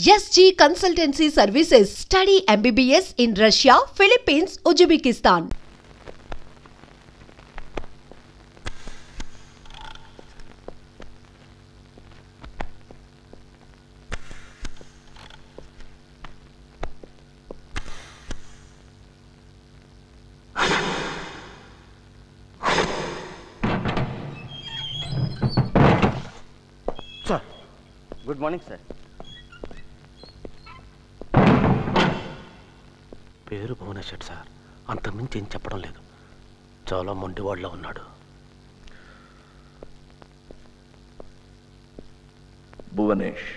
SG Consultancy Services. Study MBBS in Russia, Philippines, Uzbekistan. Sir, good morning, sir. పేరు Bhubaneswar sir, అంతకుమించి ఏం చెప్పడం లేదు. చాలా మొండివాళ్ళలో ఉన్నాడు. భువనేష్,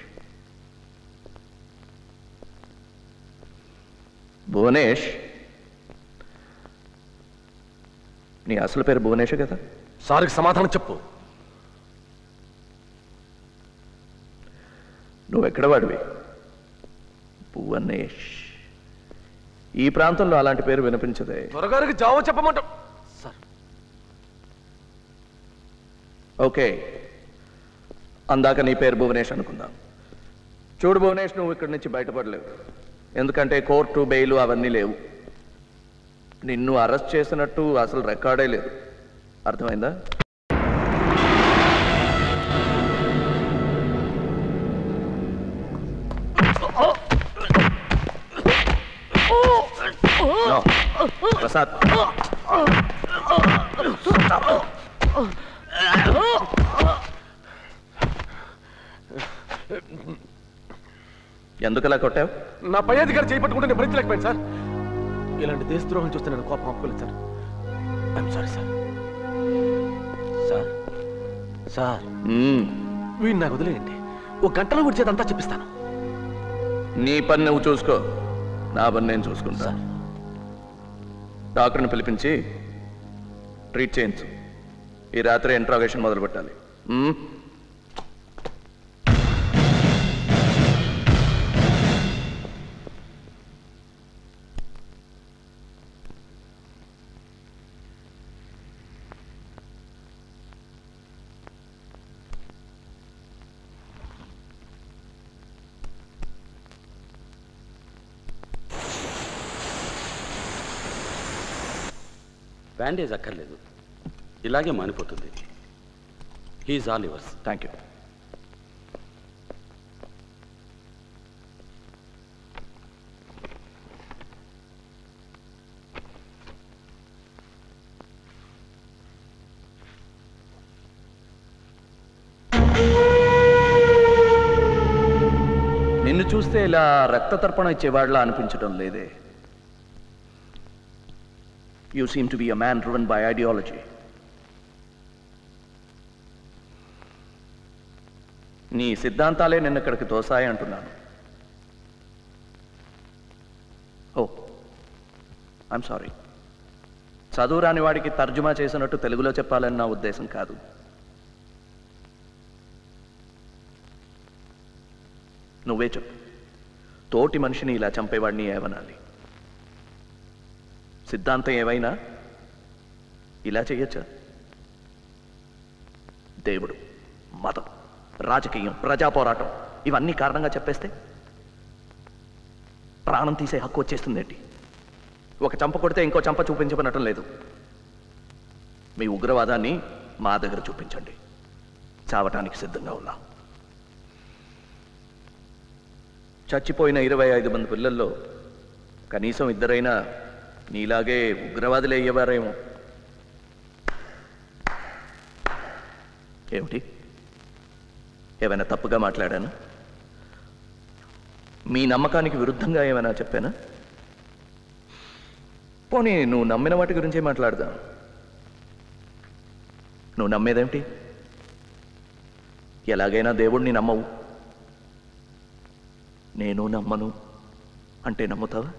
నీ అసలు పేరు భువనేష్ కదా? సార్కి సమాధానం చెప్పు. నువ్వెక్కడ వాడివి? భువనేష్. ఈ ప్రాంతంలో అలాంటి పేరు వినిపించదే. త్వరగారికి జావో చెప్పమంటాం సార్. ఓకే, అందాక నీ పేరు భువనేష్ అనుకుందాం. చూడు భువనేష్, నువ్వు ఇక్కడి నుంచి బయటపడలేవు. ఎందుకంటే కోర్టు, బెయిలు అవన్నీ లేవు. నిన్ను అరెస్ట్ చేసినట్టు అసలు రికార్డే లేదు. అర్థమైందా? ప్రసాద్, ఎందుకలా కొట్టావు? నా పై అధికారి చేపట్టుకుంటే నేను భరించలేకపోయాను సార్. ఇలాంటి దేశద్రోహం చూస్తే నేను కోపం ఆపుకోలేదు sir. I'm sorry sir. Sir sir వీడిని నాకు వదిలేయండి. ఒక గంటలో విడిచేదంతా చెప్పిస్తాను. నీ పని నువ్వు చూసుకో, నా పని నేను చూసుకుంటా. డాక్టర్ని పిలిపించి ట్రీట్ చేయించు. ఈ రాత్రి ఇంట్రాగేషన్ మొదలు పెట్టాలి. బ్యాండేజ్ అక్కర్లేదు, ఇలాగే మానిపోతుంది. He's all yours. Thank you. నిన్ను చూస్తే ఇలా రక్త తర్పణ ఇచ్చేవాళ్ళ అనిపించడం లేదే. You seem to be a man driven by ideology. నీ సిద్ధాంతాలే నిన్ను ఇక్కడికి తోసాయి అంటున్నాను. ఓ, ఐఎమ్ సారీ. చదువు రాని వాడికి తర్జుమా చేసినట్టు తెలుగులో చెప్పాలని నా ఉద్దేశం కాదు. నువ్వే చెప్పు, తోటి మనిషిని ఇలా చంపేవాడిని ఏమనాలి? సిద్ధాంతం ఏవైనా ఇలా చెయ్యొచ్చా? దేవుడు, మతం, రాజకీయం, ప్రజా పోరాటం ఇవన్నీ కారణంగా చెప్పేస్తే ప్రాణం తీసే హక్కు వచ్చేస్తుందేంటి? ఒక చంప కొడితే ఇంకో చంప చూపించబనటం లేదు. మీ ఉగ్రవాదాన్ని మా దగ్గర చూపించండి, చావటానికి సిద్ధంగా ఉన్నా. చచ్చిపోయిన 25 మంది పిల్లల్లో కనీసం ఇద్దరైనా నీలాగే ఉగ్రవాదులే అయ్యేవారేమో. ఏమిటి, ఏమైనా తప్పుగా మాట్లాడానా? మీ నమ్మకానికి విరుద్ధంగా ఏమైనా చెప్పానా? పోనీ నువ్వు నమ్మిన వాటి గురించే మాట్లాడదాం. నువ్వు నమ్మేదేమిటి? ఎలాగైనా దేవుడిని నమ్మవు. నేను నమ్మను అంటే నమ్ముతావా?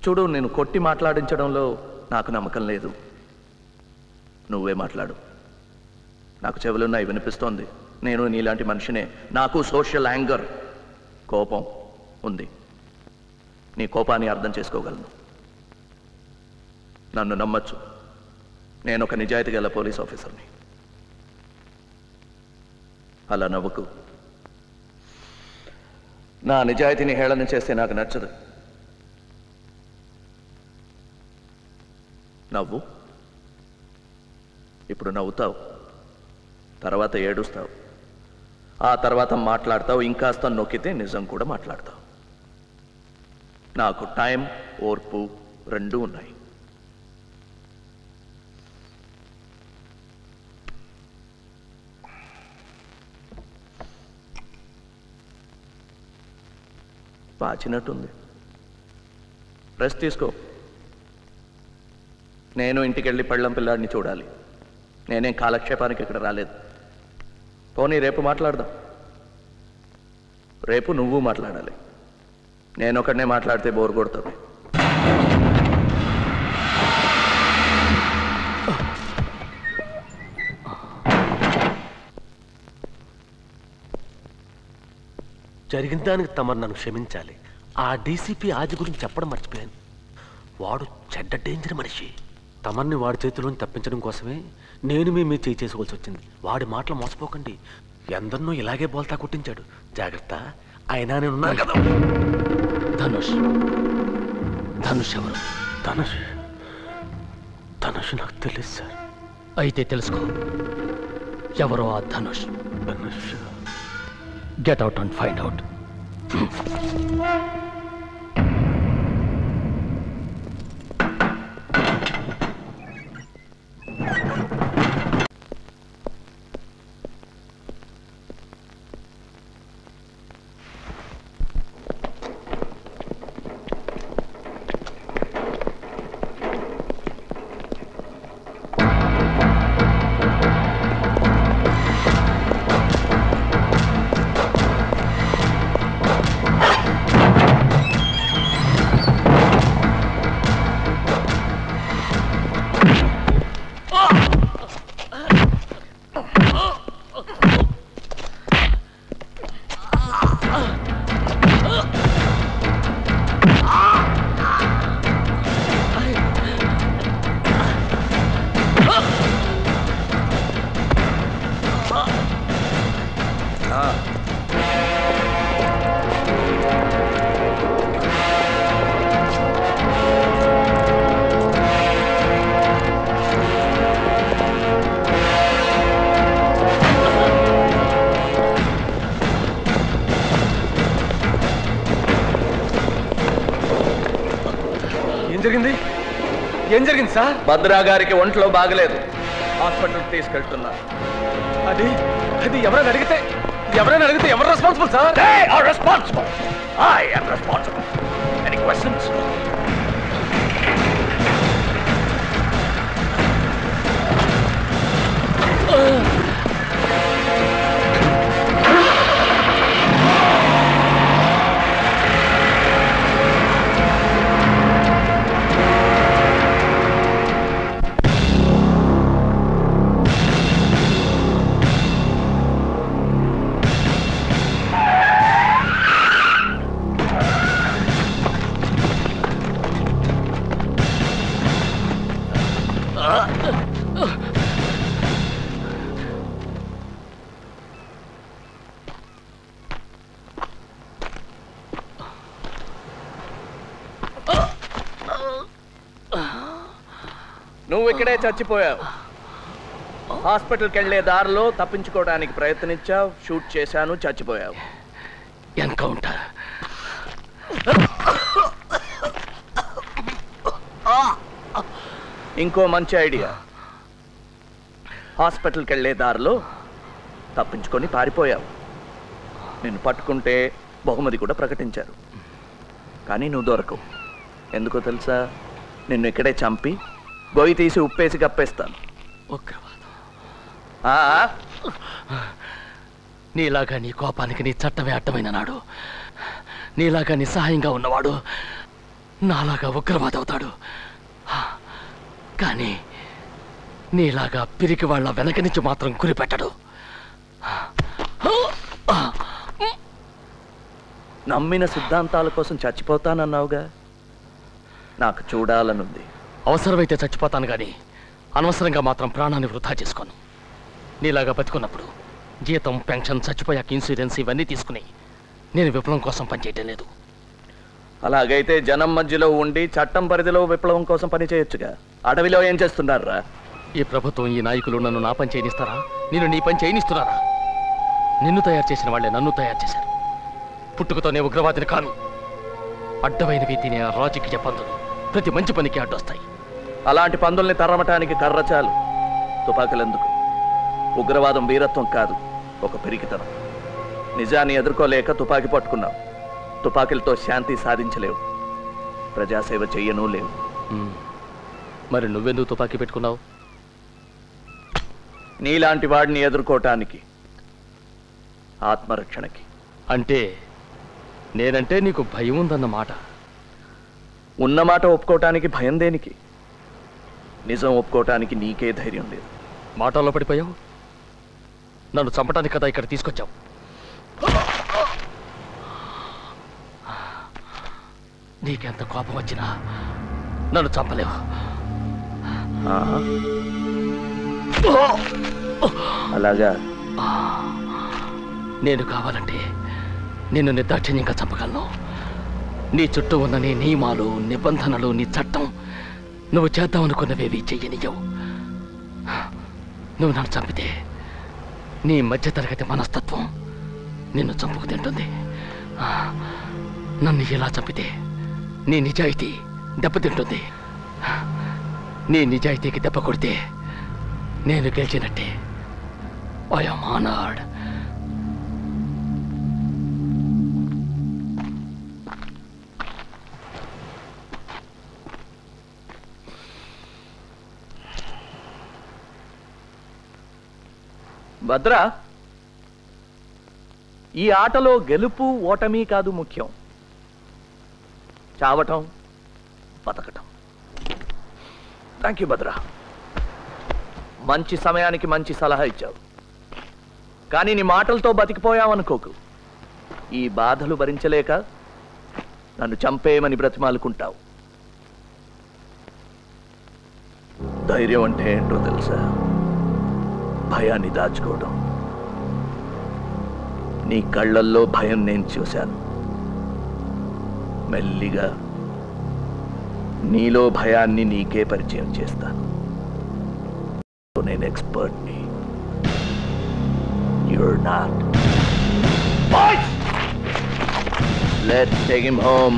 చూడు, నేను కొట్టి మాట్లాడించడంలో నాకు నమ్మకం లేదు. నువ్వే మాట్లాడు. నాకు చెవులున్నాయి, వినిపిస్తోంది. నేను నీలాంటి మనిషినే. నాకు సోషల్ యాంగర్, కోపం ఉంది. నీ కోపాన్ని అర్థం చేసుకోగలను. నన్ను నమ్మచ్చు. నేను ఒక నిజాయితీ గల పోలీస్ ఆఫీసర్ని. అలా నవ్వుకు. నా నిజాయితీని హేళన చేస్తే నాకు నచ్చదు. నవ్వు. ఇప్పుడు నవ్వుతావు, తర్వాత ఏడుస్తావు, ఆ తర్వాత మాట్లాడతావు, ఇంకాస్త నొక్కితే నిజం కూడా మాట్లాడతావు. నాకు టైం, ఓర్పు రెండూ ఉన్నాయి. పాచినట్టుంది, రెస్ట్ తీసుకో. నేను ఇంటికెళ్ళి పళ్ళం పిల్లాడిని చూడాలి. నేనేం కాలక్షేపానికి ఇక్కడ రాలేదు. పోనీ రేపు మాట్లాడదాం. రేపు నువ్వు మాట్లాడాలి. నేను ఒకడనే మాట్లాడితే బోర్ కొడుతుంది. జరిగిన దానికి తమరు నన్ను క్షమించాలి. ఆ డీసీపీ ఆది గురించి చెప్పడం మర్చిపోయాను. వాడు చెడ్డ డేంజర్ మనిషి. తమర్ని వాడి చేతిలోని తప్పించడం కోసమే నేను మీ చేయి చేసుకోవాల్సి వచ్చింది. వాడి మాటలు మోసపోకండి. ఎందరినో ఇలాగే బోల్తా కొట్టించాడు. జాగ్రత్త. అయినా నేనున్నాను కదా. ధనుష్. ధనుష్ ఎవరు? ధనుష్ ధనుష్ నాకు తెలియదు సార్. అయితే తెలుసుకో ఎవరో ఆ Dhanush. Dhanush. Get out and find out. ఏం జరిగింది సార్? భద్రా గారికి ఒంట్లో బాగలేదు, హాస్పిటల్కి తీసుకెళ్తున్నా. అది ఎవరైనా అడిగితే ఎవరు responsible sir? They are responsible. I am responsible. Any questions? నువ్వు ఇక్కడే చచ్చిపోయావు. హాస్పిటల్కి వెళ్లే దారిలో తప్పించుకోవడానికి ప్రయత్నించావు, షూట్ చేశాను, చచ్చిపోయావు. ఎన్కౌంటర్. ఇంకో మంచి ఐడియా. హాస్పిటల్కి వెళ్లే దారిలో తప్పించుకొని పారిపోయావు. నిన్ను పట్టుకుంటే బహుమతి కూడా ప్రకటించారు. కానీ నువ్వు దొరకవు. ఎందుకో తెలుసా? నిన్ను ఇక్కడే చంపి గొయ్యి తీసి ఉప్పేసి కప్పేస్తాను. నీలాగా నీ కోపానికి నీ చట్టమే అడ్డమైన నాడు, నీలాగా నిస్సహాయంగా ఉన్నవాడు నాలాగా ఉగ్రవాది అవుతాడు. కానీ నీలాగా పిరికి వాళ్ళ వెనక నుంచి మాత్రం గురిపెట్టడు. నమ్మిన సిద్ధాంతాల కోసం చచ్చిపోతానన్నావుగా, నాకు చూడాలనుంది. అవసరమైతే చచ్చిపోతాను కానీ అనవసరంగా మాత్రం ప్రాణాన్ని వృధా చేసుకోను. నీలాగా బతుకున్నప్పుడు జీతం, పెన్షన్, చచ్చిపోయాక ఇన్సూరెన్స్ ఇవన్నీ తీసుకుని నేను విప్లవం కోసం పనిచేయటం లేదు. అలాగైతే జనం మధ్యలో ఉండి చట్టం పరిధిలో విప్లవం కోసం పని చేయొచ్చుగా. అడవిలో ఏం చేస్తున్నారా? ఈ ప్రభుత్వం, ఈ నాయకులు నన్ను నా పని చేయనిస్తారా? నేను నీ పని చేయనిస్తున్నారా? నిన్ను తయారు చేసిన వాళ్ళే నన్ను తయారు చేశారు. పుట్టుకతోనే ఉగ్రవాదిని కాను. అడ్డమైనవి తినే రాజకీయ పందులు ప్రతి మంచి పనికి అడ్డొస్తాయి. అలాంటి పందుల్ని తరమటానికి కర్ర చాలు, తుపాకులెందుకు? ఉగ్రవాదం వీరత్వం కాదు, ఒక పెరిగితనం. నిజాన్ని ఎదుర్కోలేక తుపాకీ పట్టుకున్నావు. తుపాకీలతో శాంతి సాధించలేవు, ప్రజాసేవ చెయ్యను లేవు. మరి నువ్వెందుకు తుపాకీ పెట్టుకున్నావు? నీలాంటి వాడిని ఎదుర్కోవటానికి, ఆత్మరక్షణకి. అంటే నేనంటే నీకు భయం ఉందన్నమాట. ఉన్నమాట ఒప్పుకోవటానికి భయం దేనికి? నిజం ఒప్పుకోవటానికి నీకే ధైర్యం లేదు. మాటల్లో పడిపోయావు. నన్ను చంపటానికి కదా ఇక్కడ తీసుకొచ్చావు. నీకెంత కోపం వచ్చినా నన్ను చంపలేవు. అలాగా? నేను కావాలంటే నిన్ను నిర్దాక్షిణ్యంగా చంపగలను. నీ చుట్టూ ఉన్న నీ నియమాలు, నిబంధనలు, నీ చట్టం నువ్వు చేద్దామనుకున్నవేవి చెయ్యనియవు. నువ్వు నన్ను చంపితే నీ మధ్యతరగతి మనస్తత్వం నిన్ను చంపుకు తింటుంది. నన్ను ఇలా చంపితే నీ నిజాయితీ దెబ్బతింటుంది. నీ నిజాయితీకి దెబ్బ కొడితే నేను గెలిచినట్టే. I am honoured. భద్ర, ఈ ఆటలో గెలుపు ఓటమి కాదు ముఖ్యం, చావటం, బతకటం. థ్యాంక్ యూ భద్ర. మంచి సమయానికి మంచి సలహా ఇచ్చావు. కానీ నీ మాటలతో బతికిపోయావనుకోకు. ఈ బాధలు భరించలేక నన్ను చంపేయమని బ్రతిమాలుకుంటావు. ధైర్యం అంటే ఏంటో తెలుసా? భయాన్ని దాచుకోవడం. నీ కళ్ళల్లో భయం నేను చూశాను. మెల్లిగా నీలో భయాన్ని నీకే పరిచయం చేస్తాను. నేను ఎక్స్పర్ట్ని. You're not. Let's take him home.